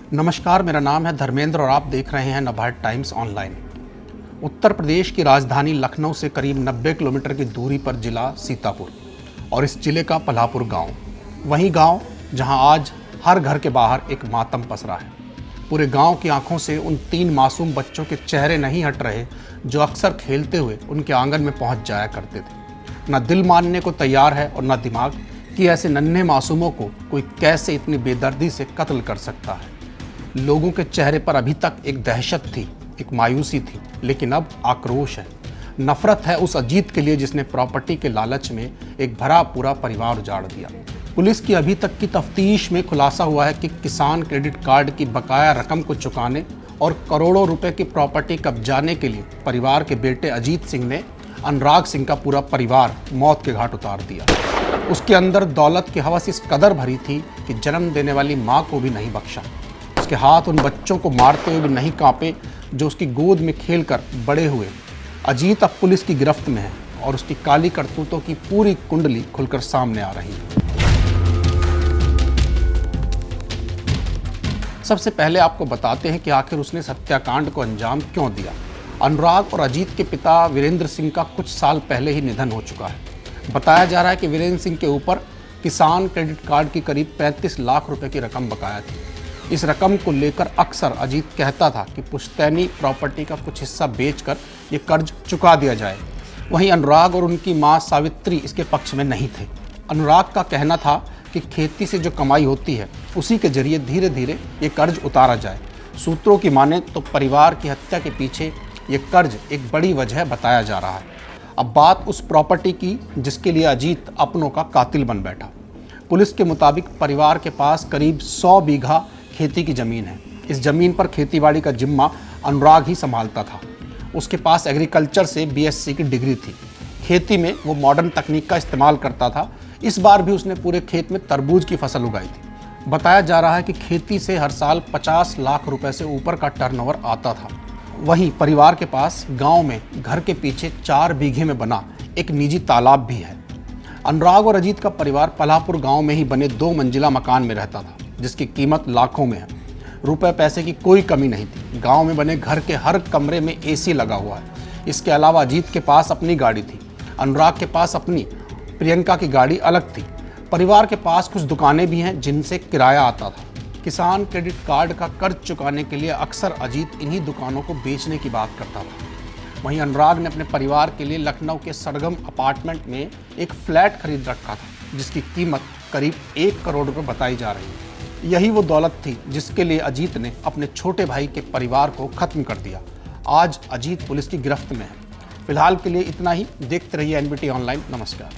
नमस्कार, मेरा नाम है धर्मेंद्र और आप देख रहे हैं नवभारत टाइम्स ऑनलाइन। उत्तर प्रदेश की राजधानी लखनऊ से करीब 90 किलोमीटर की दूरी पर जिला सीतापुर और इस जिले का पलापुर गांव, वही गांव जहां आज हर घर के बाहर एक मातम पसरा है। पूरे गांव की आंखों से उन 3 मासूम बच्चों के चेहरे नहीं हट रहे जो अक्सर खेलते हुए उनके आंगन में पहुंच जाया करते थे। न दिल मानने को तैयार है और न दिमाग कि ऐसे नन्हे मासूमों को कोई कैसे इतनी बेदर्दी से कत्ल कर सकता है। लोगों के चेहरे पर अभी तक एक दहशत थी, एक मायूसी थी, लेकिन अब आक्रोश है, नफरत है उस अजीत के लिए जिसने प्रॉपर्टी के लालच में एक भरा पूरा परिवार उजाड़ दिया। पुलिस की अभी तक की तफ्तीश में खुलासा हुआ है कि किसान क्रेडिट कार्ड की बकाया रकम को चुकाने और करोड़ों रुपए की प्रॉपर्टी कब्जाने के लिए परिवार के बेटे अजीत सिंह ने अनुराग सिंह का पूरा परिवार मौत के घाट उतार दिया। उसके अंदर दौलत की हवस इस कदर भरी थी कि जन्म देने वाली माँ को भी नहीं बख्शा। उसके हाथ उन बच्चों को मारते हुए भी नहीं कांपे जो उसकी गोद में खेलकर बड़े हुए। अजीत अब पुलिस की गिरफ्त में है और उसकी काली करतूतों की पूरी कुंडली खुलकर सामने आ रही है। सबसे पहले आपको बताते हैं कि आखिर उसने इस हत्याकांड को अंजाम क्यों दिया। अनुराग और अजीत के पिता वीरेंद्र सिंह का कुछ साल पहले ही निधन हो चुका है। बताया जा रहा है कि वीरेंद्र सिंह के ऊपर किसान क्रेडिट कार्ड की करीब 35 लाख रुपए की रकम बकाया थी। इस रकम को लेकर अक्सर अजीत कहता था कि पुश्तैनी प्रॉपर्टी का कुछ हिस्सा बेचकर ये कर्ज चुका दिया जाए। वहीं अनुराग और उनकी मां सावित्री इसके पक्ष में नहीं थे। अनुराग का कहना था कि खेती से जो कमाई होती है उसी के जरिए धीरे धीरे ये कर्ज उतारा जाए। सूत्रों की माने तो परिवार की हत्या के पीछे ये कर्ज एक बड़ी वजह बताया जा रहा है। अब बात उस प्रॉपर्टी की जिसके लिए अजीत अपनों का कातिल बन बैठा। पुलिस के मुताबिक परिवार के पास करीब 100 बीघा खेती की ज़मीन है। इस ज़मीन पर खेतीबाड़ी का जिम्मा अनुराग ही संभालता था। उसके पास एग्रीकल्चर से बीएससी की डिग्री थी। खेती में वो मॉडर्न तकनीक का इस्तेमाल करता था। इस बार भी उसने पूरे खेत में तरबूज की फसल उगाई थी। बताया जा रहा है कि खेती से हर साल 50 लाख रुपए से ऊपर का टर्नओवर आता था। वहीं परिवार के पास गांव में घर के पीछे 4 बीघे में बना एक निजी तालाब भी है। अनुराग और अजीत का परिवार पलापुर गाँव में ही बने 2 मंजिला मकान में रहता था जिसकी कीमत लाखों में है। रुपए पैसे की कोई कमी नहीं थी। गांव में बने घर के हर कमरे में एसी लगा हुआ है। इसके अलावा अजीत के पास अपनी गाड़ी थी, अनुराग के पास अपनी, प्रियंका की गाड़ी अलग थी। परिवार के पास कुछ दुकानें भी हैं जिनसे किराया आता था। किसान क्रेडिट कार्ड का कर्ज चुकाने के लिए अक्सर अजीत इन्हीं दुकानों को बेचने की बात करता था। वहीं अनुराग ने अपने परिवार के लिए लखनऊ के सरगम अपार्टमेंट में एक फ्लैट खरीद रखा था जिसकी कीमत करीब 1 करोड़ रुपये बताई जा रही है। यही वो दौलत थी जिसके लिए अजीत ने अपने छोटे भाई के परिवार को खत्म कर दिया। आज अजीत पुलिस की गिरफ्त में है। फिलहाल के लिए इतना ही। देखते रहिए एनबीटी ऑनलाइन। नमस्कार।